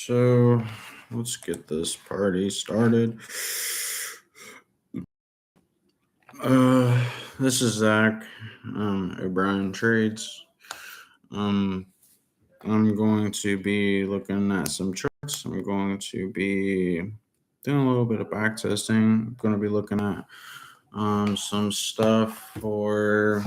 So let's get this party started. Uh, this is Zach, O'Brien Trades. Um, I'm going to be looking at some charts. I'm going to be doing a little bit of back testing. I'm going to be looking at some stuff for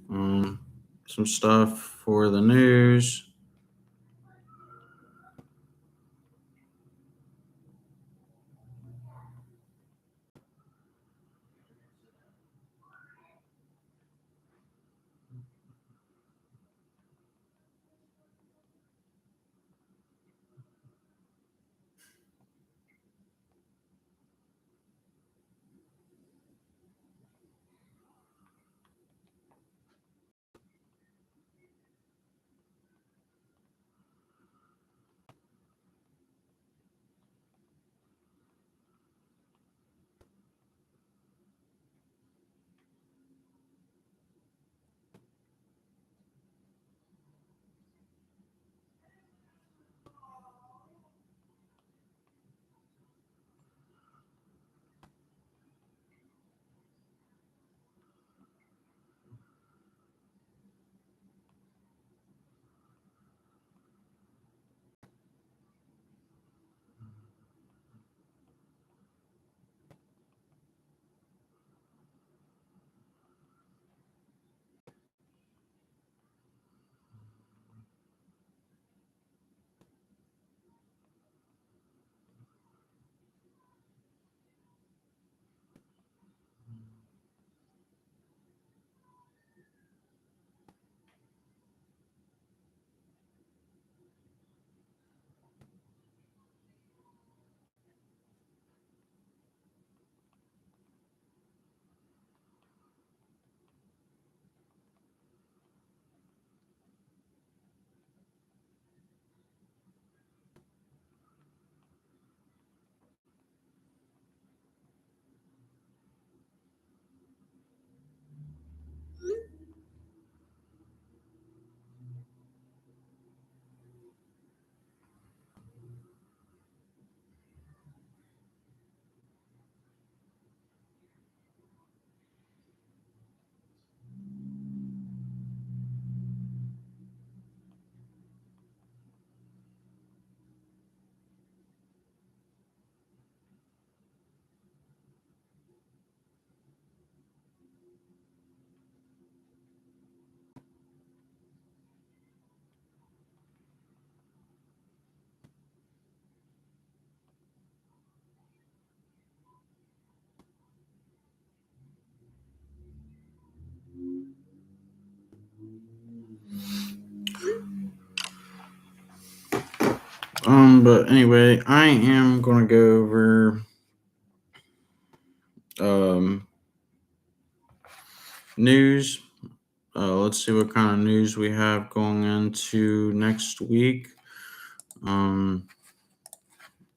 um, some stuff for the news. But anyway, I am going to go over um, news. Let's see what kind of news we have going into next week. I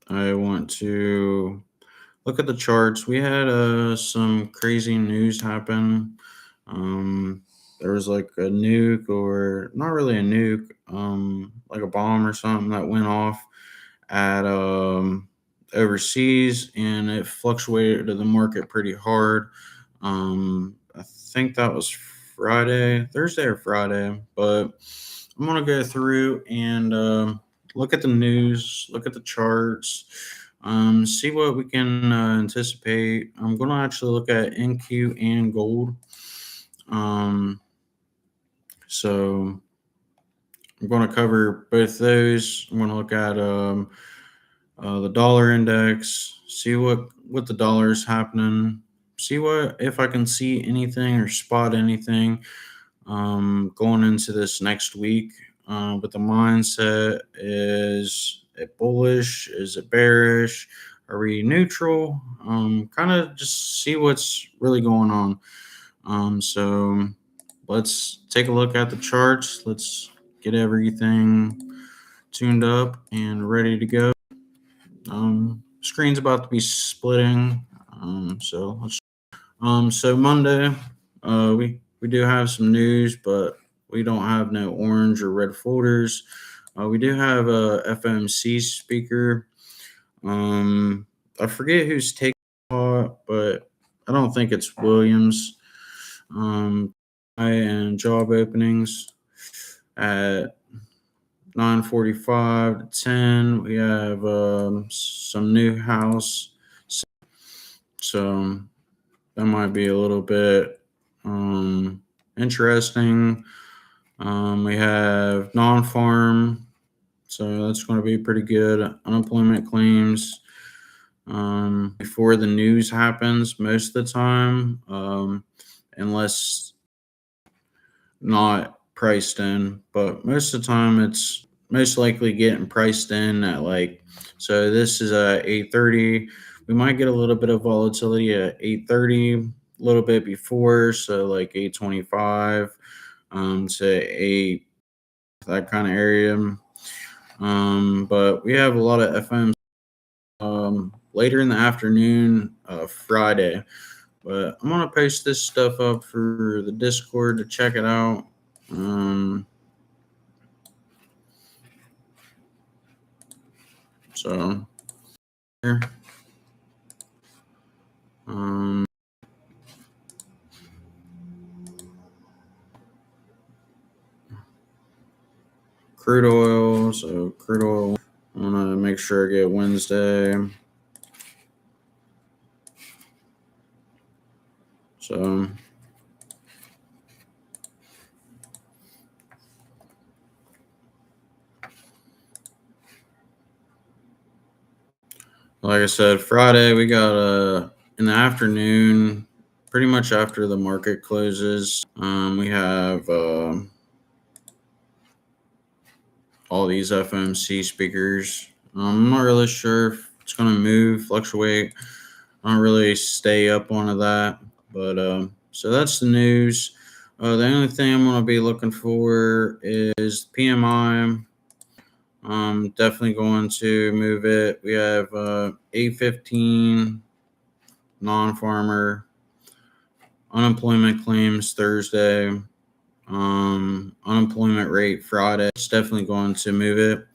want to look at the charts. We had some crazy news happen. There was like a nuke, or not really a nuke, like a bomb or something that went off at overseas, and it fluctuated the market pretty hard. I think that was Thursday or Friday, but I'm gonna go through and look at the news, look at the charts, see what we can anticipate. I'm gonna actually look at NQ and gold. Um, So I'm going to cover both those. I'm going to look at the dollar index, see what the dollar is happening, see what if I can see anything or spot anything going into this next week. But the mindset, is it bullish? Is it bearish? Are we neutral? Kind of just see what's really going on. So let's take a look at the charts. Let's get everything tuned up and ready to go. Screen's about to be splitting. So Monday, we do have some news, but we don't have no orange or red folders. We do have a FOMC speaker. I forget who's taking part, but I don't think it's Williams. And job openings at 9:45 to 10. We have some new house, so that might be a little bit interesting. We have non-farm, so that's going to be pretty good. Unemployment claims before the news happens most of the time, unless not priced in, but most of the time it's most likely getting priced in at so this is at 8:30. We might get a little bit of volatility at 8:30, a little bit before, so like 8:25 to 8, that kind of area. But we have a lot of FMs later in the afternoon, Friday. But I'm gonna post this stuff up for the Discord to check it out. So here. Crude oil. So crude oil. I want to make sure I get Wednesday. So like I said, Friday we got in the afternoon, pretty much after the market closes. We have all these FOMC speakers. I'm not really sure if it's going to move, fluctuate. I don't really stay up on that, but so that's the news. The only thing I'm going to be looking for is PMI. Definitely going to move it. We have 8:15 non-farmer, unemployment claims Thursday, unemployment rate Friday. It's definitely going to move it.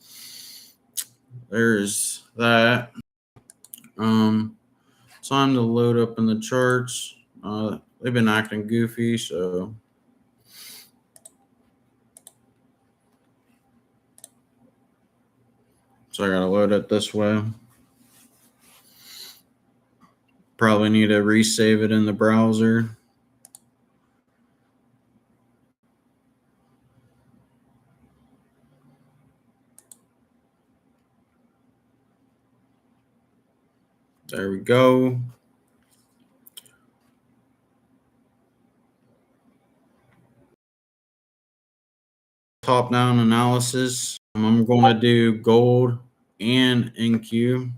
There's that. Time to load up in the charts. They've been acting goofy, so I gotta load it this way. Probably need to resave it in the browser. There we go. Top-down analysis. I'm going to do gold and NQ.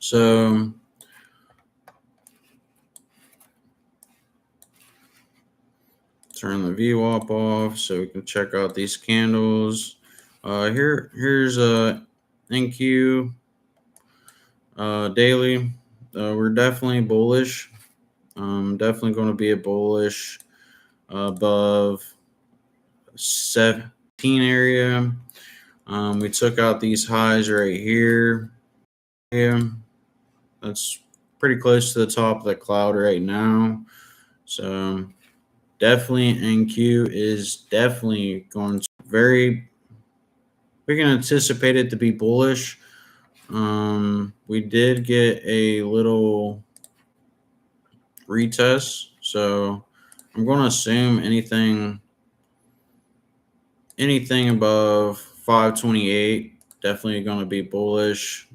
So turn the VWAP off so we can check out these candles. Here's NQ daily. We're definitely bullish. Definitely going to be a bullish above 17 area. We took out these highs right here. Yeah, that's pretty close to the top of the cloud right now. So definitely NQ is definitely going to very, we can anticipate it to be bullish. We did get a little retest, so I'm going to assume anything above 528 definitely going to be bullish.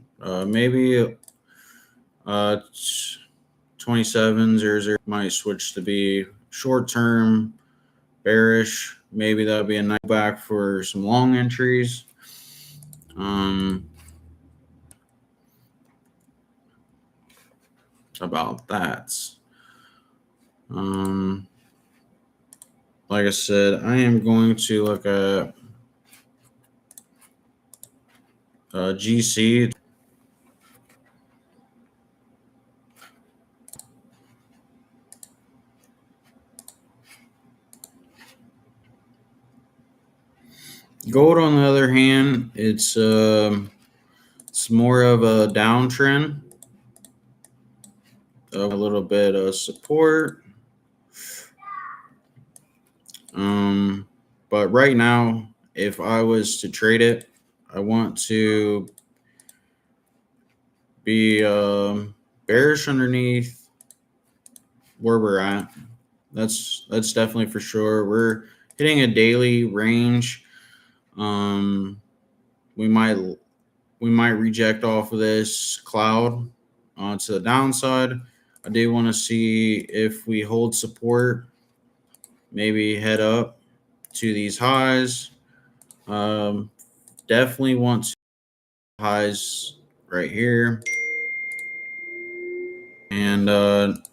Maybe 2700 might switch to be short term bearish. Maybe that'll be a nice back for some long entries. About that. Like I said, I am going to look at GC. Gold, on the other hand, it's more of a downtrend, a little bit of support. But right now, if I was to trade it, I want to be bearish underneath where we're at. That's definitely for sure. We're hitting a daily range. We might reject off of this cloud to the downside. I do want to see if we hold support, maybe head up to these highs. Definitely want to highs right here. And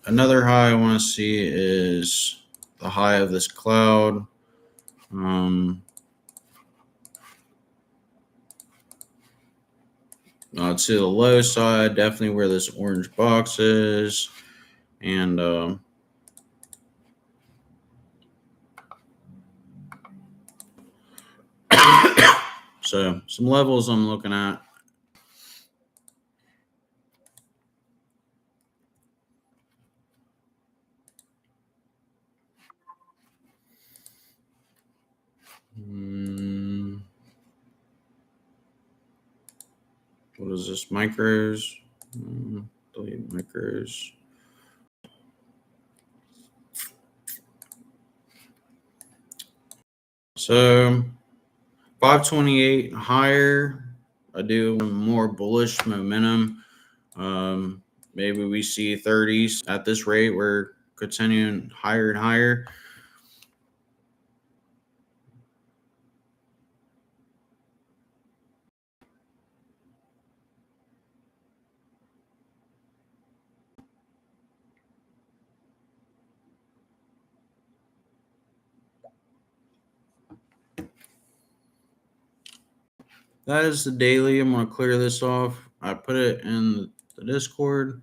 another high I want to see is the high of this cloud. To the low side, definitely where this orange box is. And so some levels I'm looking at. What is this? Micros. Delete micros. So 528 higher. I do more bullish momentum. Maybe we see 30s at this rate. We're continuing higher and higher. That is the daily. I'm going to clear this off. I put it in the Discord.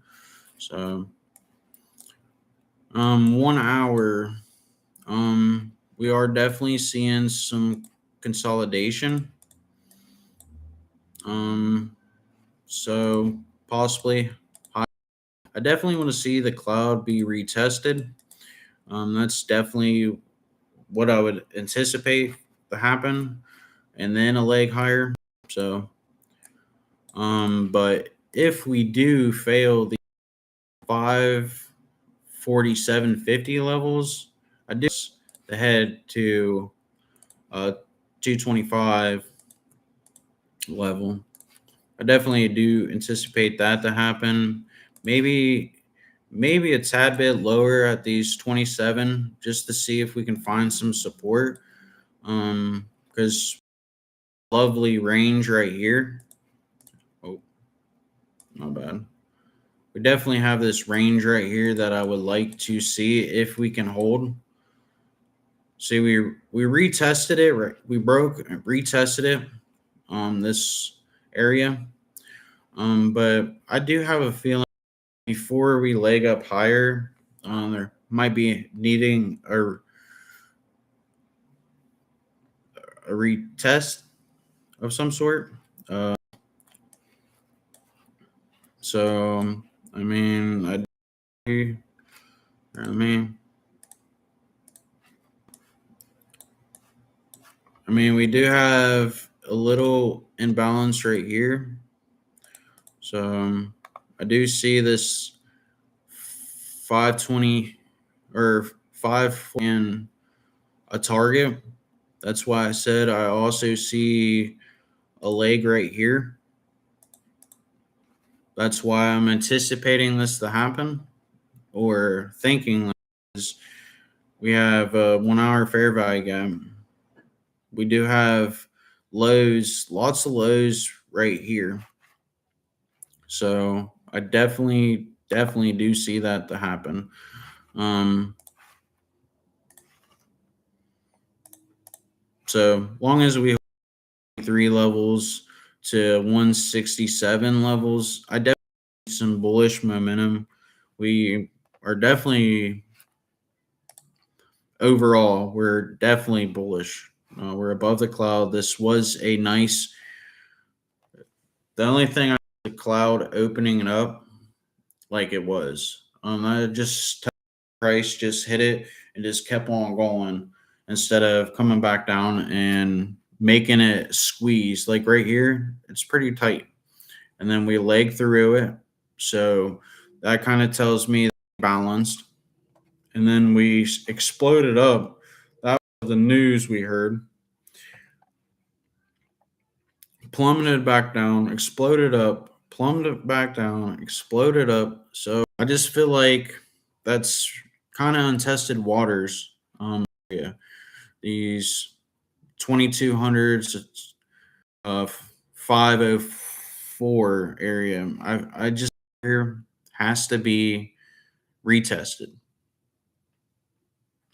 So 1 hour. We are definitely seeing some consolidation. So possibly I definitely want to see the cloud be retested. That's definitely what I would anticipate to happen, and then a leg higher. So, but if we do fail the 547.50 levels, I do the head to 225 level. I definitely do anticipate that to happen. Maybe a tad bit lower at these 27 just to see if we can find some support. Because lovely range right here. Oh, not bad. We definitely have this range right here that I would like to see if we can hold. See, we retested it. Right? We retested it on this area. But I do have a feeling before we leg up higher, there might be needing a retest of some sort. So I mean, I mean, we do have a little imbalance right here. So I do see this 520 or 5 in a target. That's why I said I also see a leg right here. That's why I'm anticipating this to happen or thinking this. We have a 1 hour fair value gap. We do have lows, lots of lows right here. So I definitely do see that to happen. So long as we hold 3 levels to 167 levels, I definitely see some bullish momentum. We are definitely overall, we're definitely bullish. We're above the cloud. This was a nice. The only thing the cloud opening it up like it was. I just price just hit it and just kept on going instead of coming back down and making it squeeze. Like right here, it's pretty tight, and then we leg through it. So that kind of tells me balanced. And then we exploded up. That was the news we heard. Plummeted back down, exploded up, plummeted back down, exploded up. So I just feel like that's kind of untested waters. Yeah, these 2200s, 504 area. I just here has to be retested.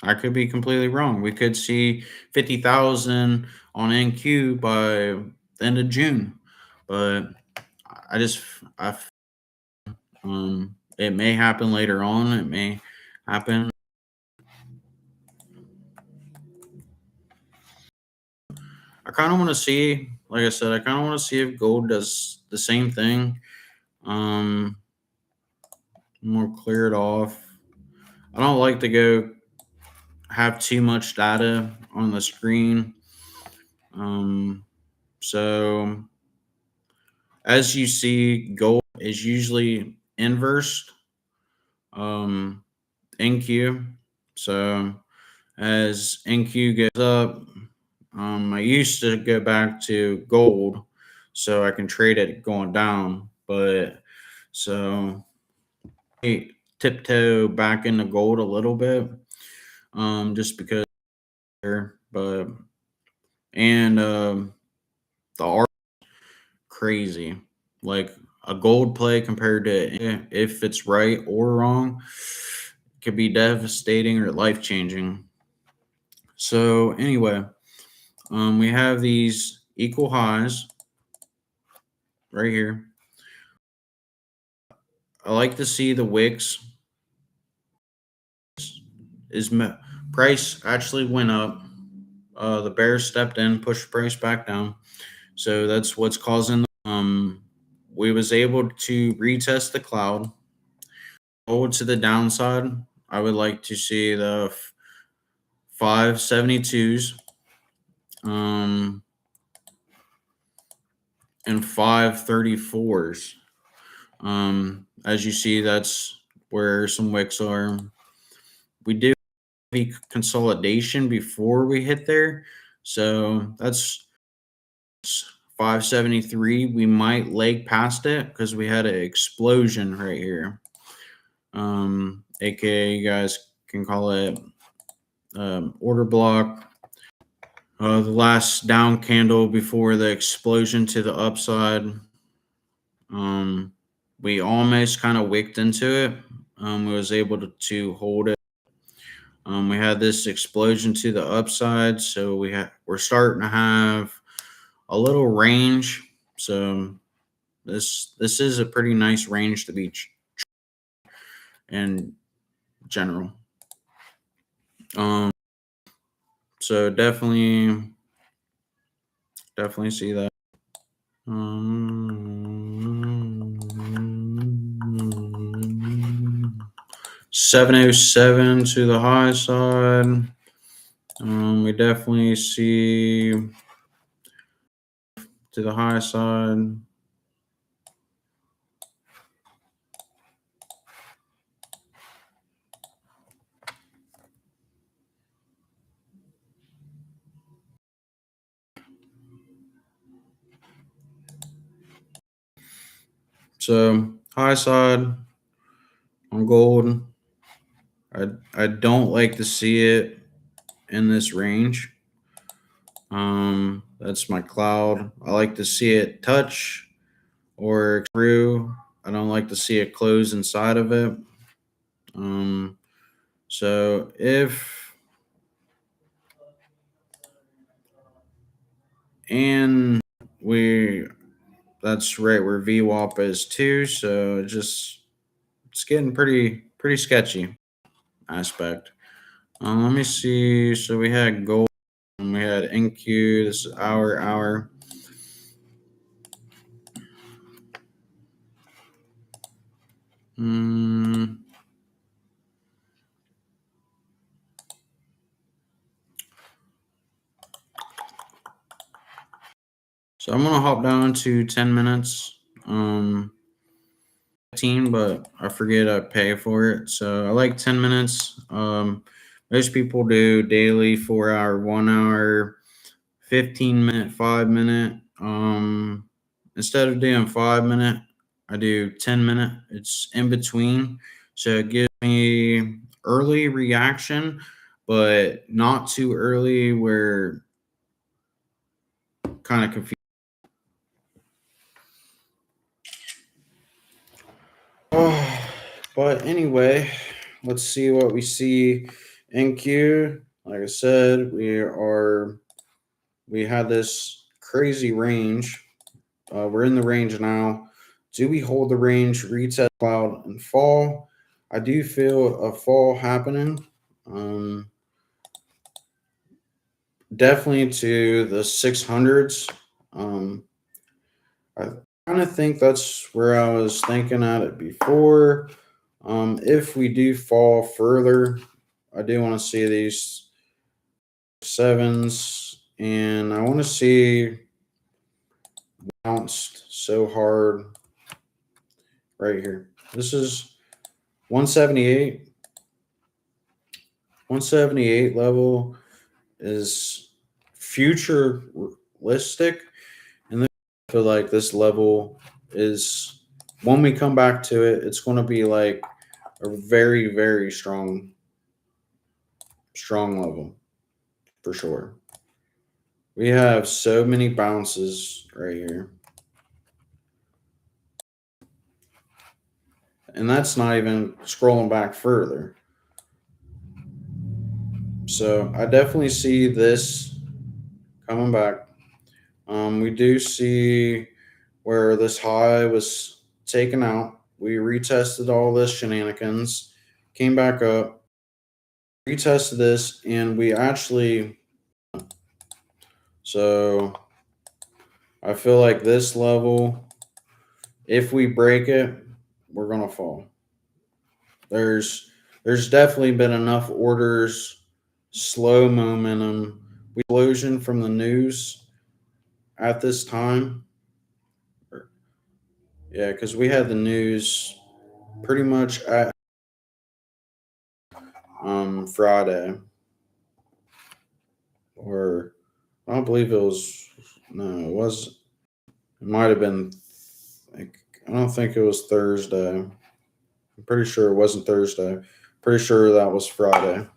I could be completely wrong. We could see 50,000 on NQ by the end of June, but I just I it may happen later on. It may happen. I kind of want to see, like I said, I kind of want to see if gold does the same thing. More clear it off. I don't like to go have too much data on the screen. So as you see, gold is usually inversed NQ. So as NQ goes up, I used to go back to gold so I can trade it going down, but so I tiptoe back into gold a little bit, just because. But and the art crazy, like a gold play compared to if it's right or wrong, could be devastating or life changing. So anyway, we have these equal highs right here. I like to see the wicks is price actually went up. The bears stepped in, pushed price back down. So that's what's causing. We was able to retest the cloud. Go to the downside. I would like to see the 572s, and 534s. As you see, that's where some wicks are. We did consolidation before we hit there, so that's 573. We might leg past it because we had an explosion right here. AKA you guys can call it order block. The last down candle before the explosion to the upside. We almost kind of wicked into it. We was able to hold it. We had this explosion to the upside, so we're starting to have a little range. So this is a pretty nice range to be in general. So definitely see that. 707 to the high side. We definitely see to the high side. So high side on gold. I don't like to see it in this range. That's my cloud. I like to see it touch or through. I don't like to see it close inside of it. So if and we that's right where VWAP is too. So it's getting pretty sketchy aspect. Let me see. So we had gold and we had NQ. This is hour. So I'm gonna hop down to 10 minutes. 15, but I forget I pay for it. So I like 10 minutes. Most people do daily 4 hour, 1 hour, 15 minute, 5 minute. Instead of doing 5 minute, I do 10 minute. It's in between. So it gives me early reaction, but not too early where kind of confused. But anyway, let's see what we see in Q. Like I said, we had this crazy range. We're in the range now. Do we hold the range, retest cloud, and fall? I do feel a fall happening. Definitely to the 600s. I kind of think that's where I was thinking at it before. If we do fall further, I do want to see these sevens, and I want to see bounced so hard right here. This is 178. 178 level is futuristic, and then I feel like this level is when we come back to it, it's going to be like a very strong level for sure. We have so many bounces right here. And that's not even scrolling back further. So I definitely see this coming back. We do see where this high was taken out. We retested all this shenanigans, came back up, retested this, and we actually. So I feel like this level, if we break it, we're gonna fall. There's definitely been enough orders, slow momentum, explosion from the news at this time. Yeah, because we had the news pretty much at Friday, or I don't believe it was. No, it was. It might have been. Like, I don't think it was Thursday. I'm pretty sure it wasn't Thursday. Pretty sure that was Friday.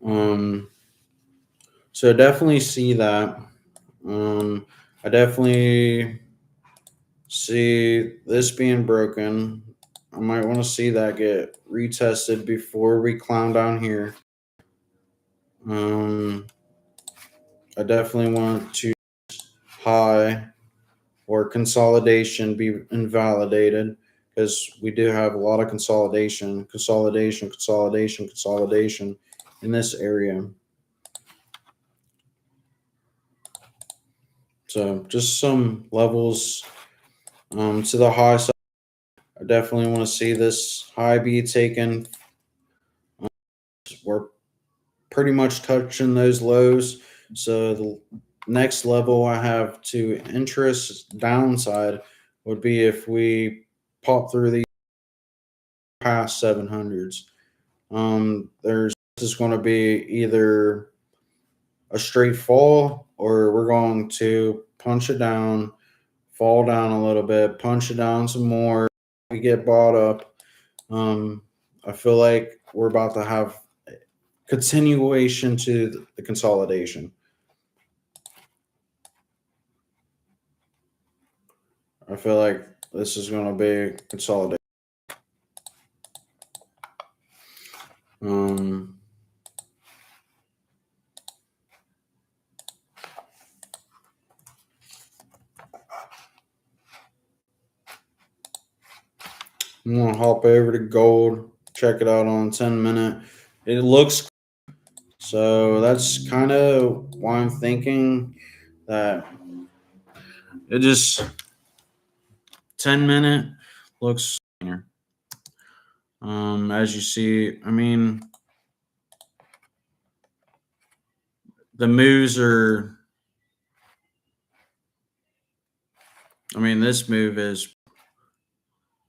Um, so definitely see that. I definitely see this being broken. I might want to see that get retested before we clown down here. I definitely want to high or consolidation be invalidated because we do have a lot of consolidation in this area. So just some levels to the high side. I definitely want to see this high be taken. We're pretty much touching those lows. So the next level I have to interest downside would be if we pop through the past 700s. There's just going to be either a straight fall or we're going to punch it down, fall down a little bit, punch it down some more. We get bought up. I feel like we're about to have continuation to the consolidation. I feel like this is going to be consolidation. Um, I'm going to hop over to gold, check it out on 10-minute. It looks so that's kind of why I'm thinking that it just 10-minute looks. As you see, I mean, the moves are. I mean, this move is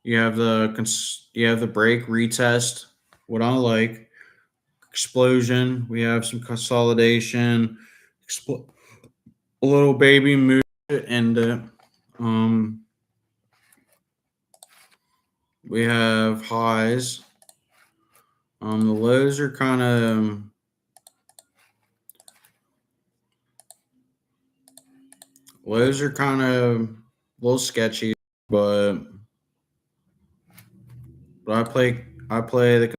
you have the break retest. What I like explosion. We have some consolidation. A little baby move and we have highs. The lows are kind of a little sketchy, but I play the.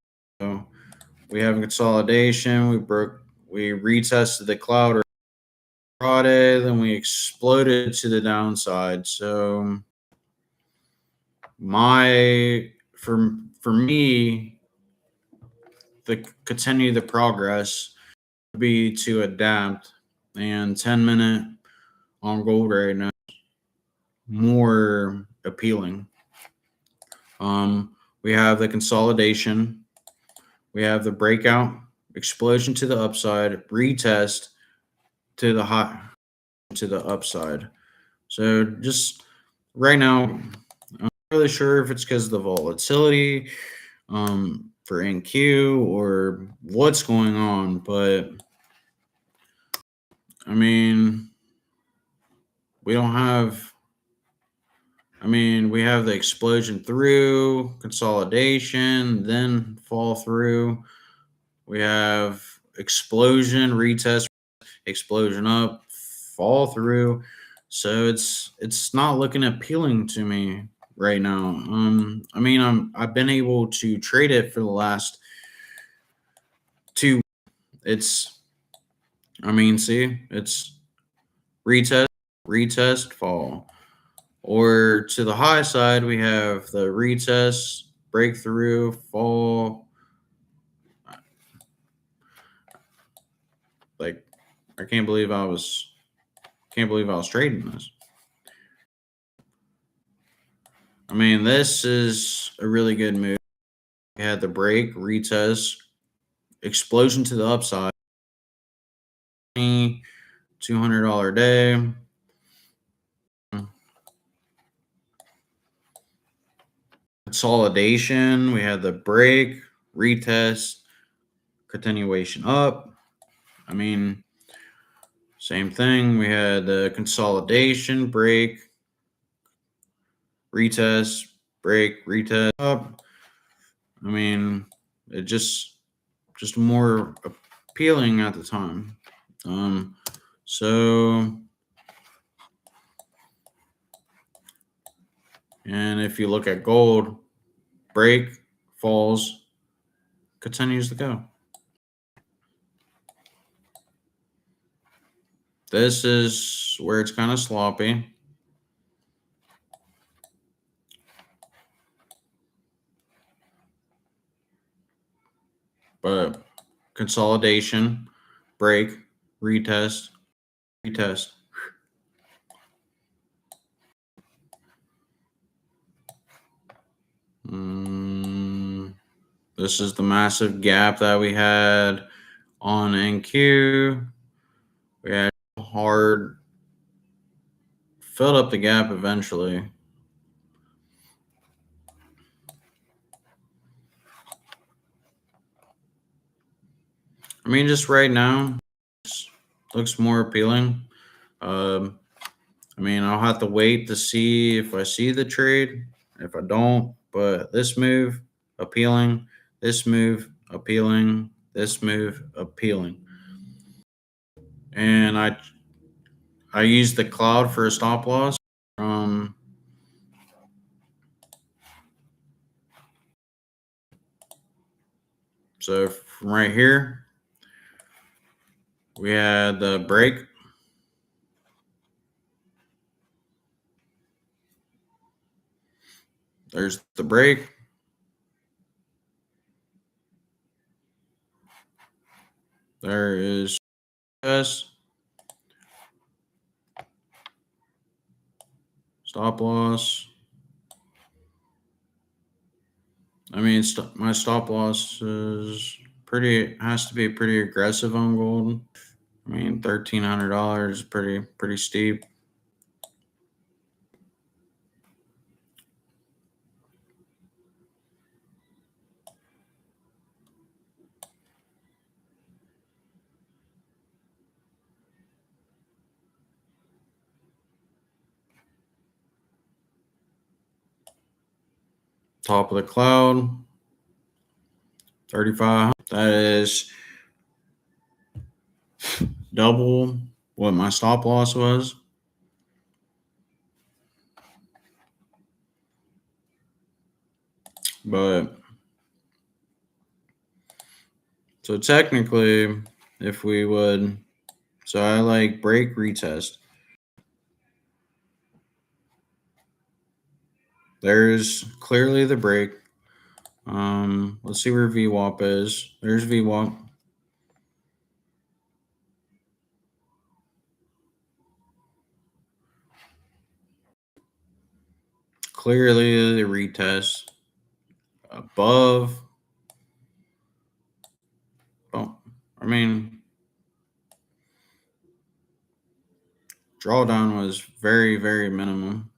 We have consolidation. We retested the cloud Friday, then we exploded to the downside. So for me, the continue the progress would be to adapt, and 10-minute on gold right now more appealing. We have the consolidation, we have the breakout, explosion to the upside, retest to the high to the upside. So just right now, I'm not really sure if it's because of the volatility for NQ or what's going on, but I mean, we don't have. I mean, we have the explosion through, consolidation, then fall through. We have explosion, retest, explosion up, fall through. So it's not looking appealing to me right now. I mean, I've been able to trade it for the last two. It's I mean, see, it's retest, fall. Or to the high side, we have the retest, breakthrough, fall. Like, I can't believe I was trading this. I mean, this is a really good move. We had the break, retest, explosion to the upside. $200 day. Consolidation. We had the break, retest, continuation up. I mean, same thing. We had the consolidation, break, retest, break, retest up. I mean, it just more appealing at the time. So, and if you look at gold, break, falls, continues to go. This is where it's kind of sloppy. But consolidation, break, retest, retest. This is the massive gap that we had on NQ. We had hard, filled up the gap eventually. I mean, just right now, looks more appealing. I mean, I'll have to wait to see if I see the trade. If I don't, but this move, appealing. This move, appealing. This move, appealing. And I use the cloud for a stop loss. So from right here, we had the break. There's the break. There is S. Stop loss. I mean, my stop loss is has to be pretty aggressive on gold. I mean, $1,300 is pretty steep. Top of the cloud, 35. That is double what my stop loss was. But so technically, if we would, so I like break retest. There's clearly the break. Let's see where VWAP is. There's VWAP. Clearly the retest above. Oh, I mean, drawdown was very, very minimum.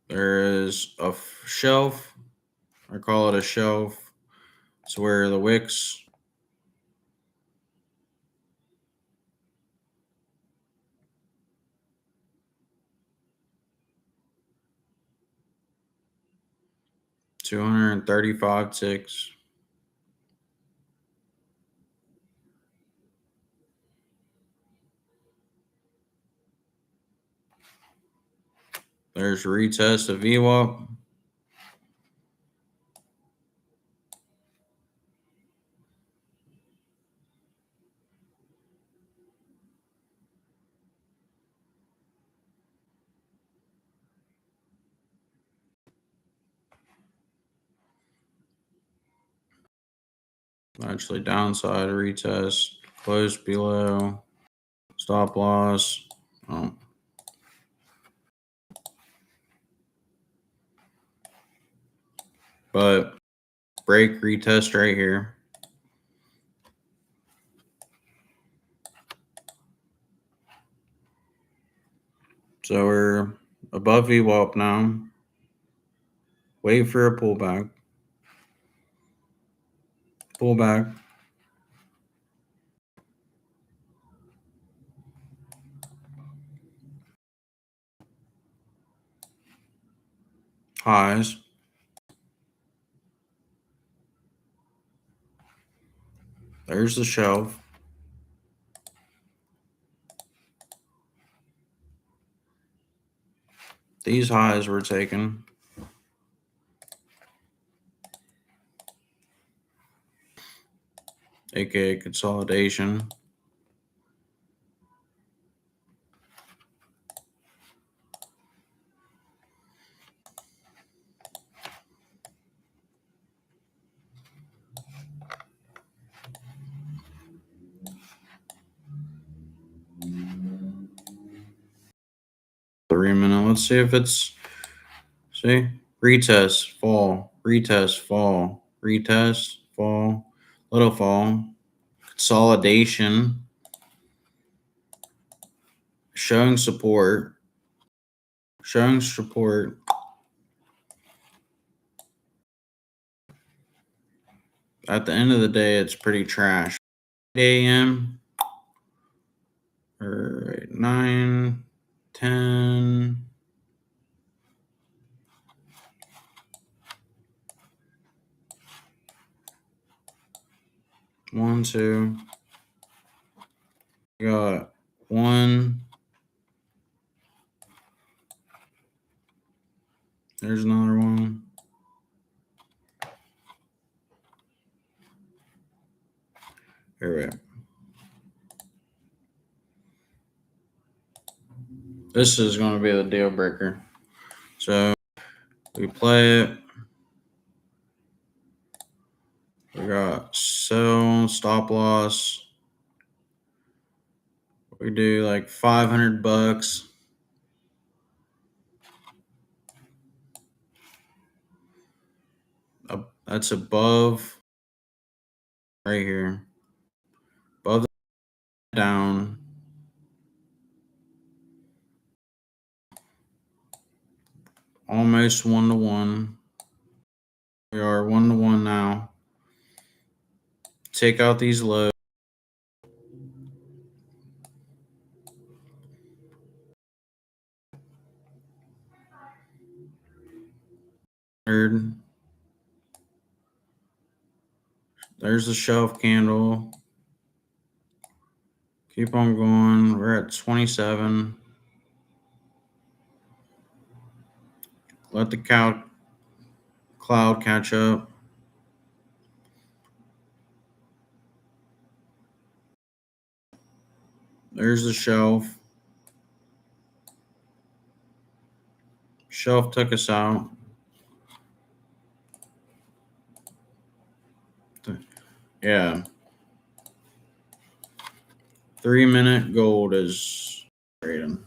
There is a shelf. I call it a shelf. It's where the wicks. $235 ticks. There's retest of VWAP. Actually, downside retest. Close below. Stop loss. Oh. But break retest right here. So we're above VWAP now. Wait for a pullback. Pullback. Highs. There's the shelf. These highs were taken. AKA consolidation. let's see if it's, see, retest, fall, retest, fall, retest, fall, little fall, consolidation, showing support, showing support. At the end of the day, it's pretty trash. 8 a.m. or 9, 10. One, two. Got one. There's another one. Here we go. This is going to be the deal breaker. So we play it. We got sell, stop loss. We do like $500. That's above right here. Above the down. Almost 1-to-1. We are 1-to-1 now. Take out these lows. There's the shelf candle. Keep on going. We're at 27. Let the cloud catch up. There's the shelf. Shelf took us out. Yeah. 3-minute gold is trading.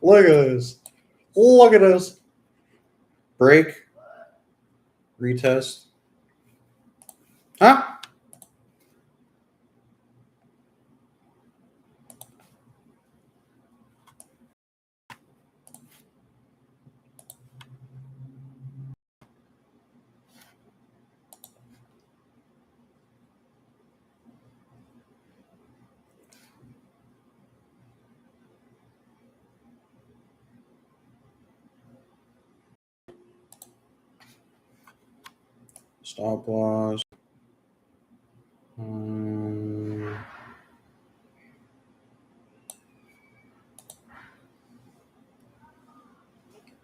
Look at this. Look at this. Break. Retest. Huh? Stop loss. I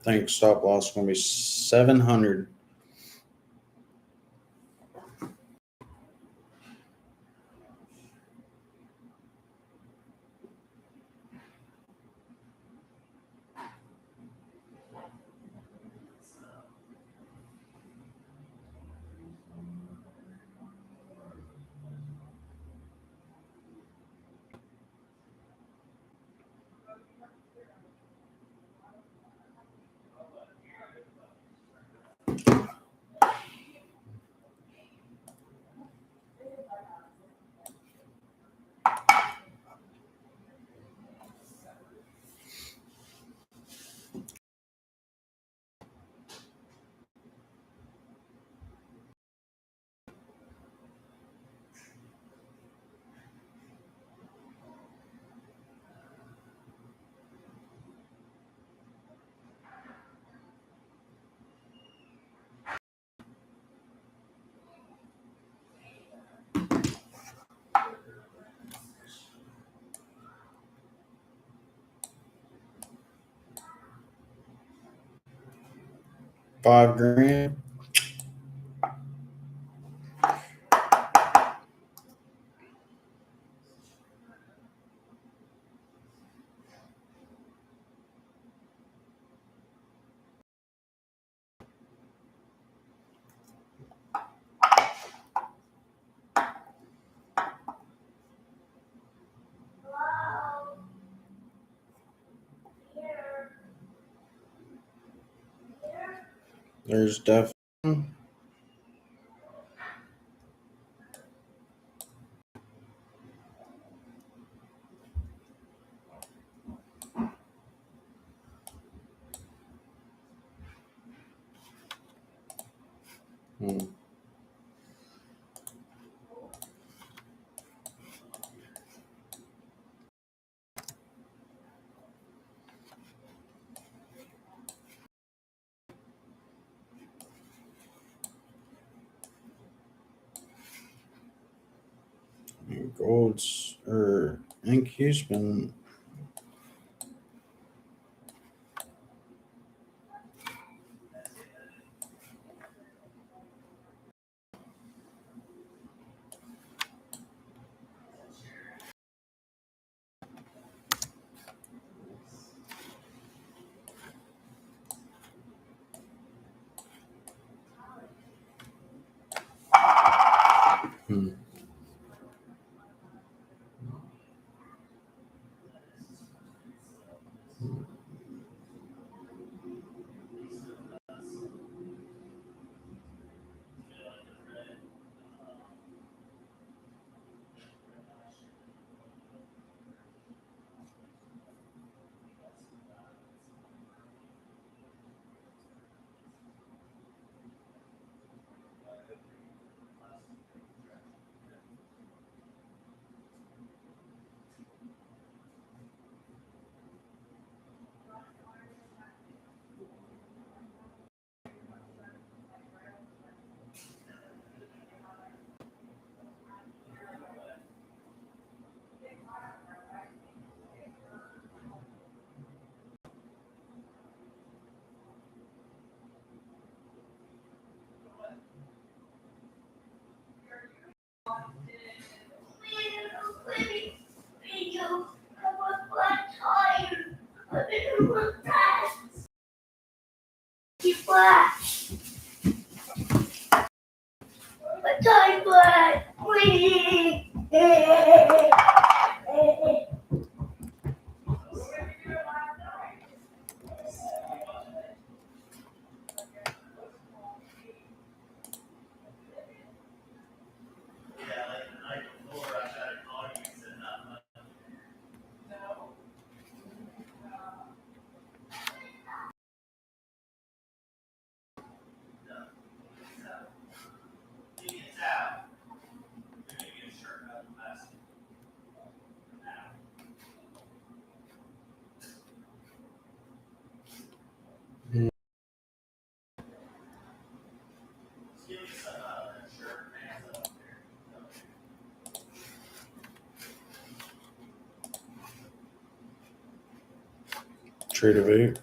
think stop loss is going to be 700. 5 grand. There's definitely. Gold's or NQ's been. Hmm. Trade of 8.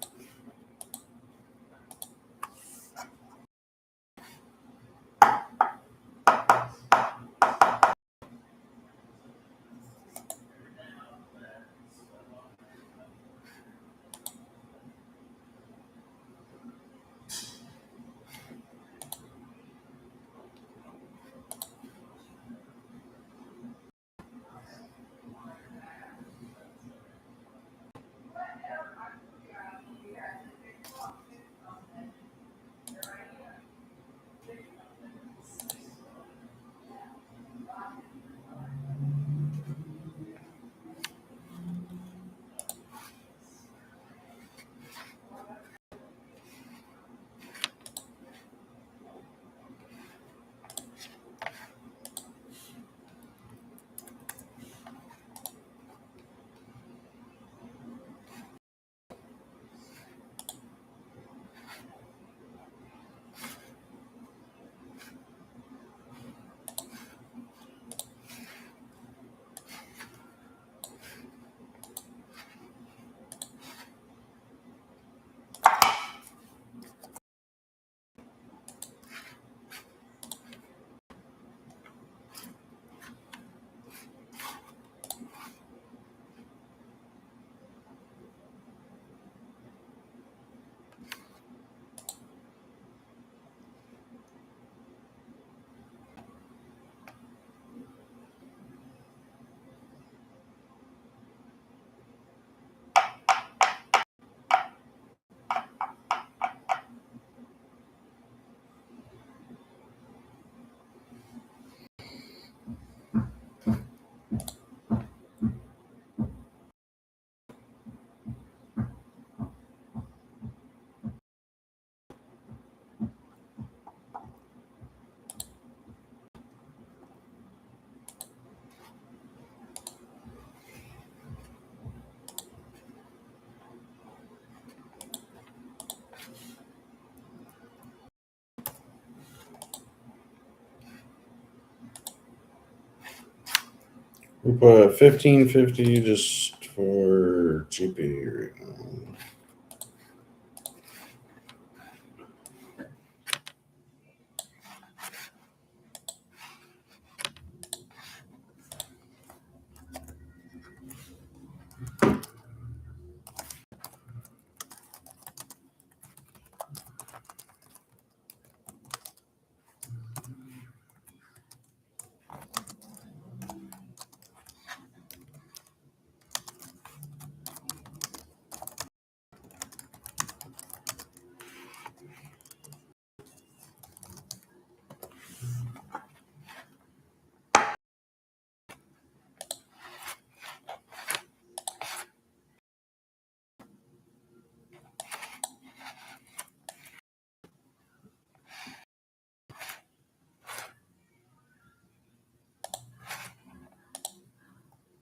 We put 1550 just for GP right now.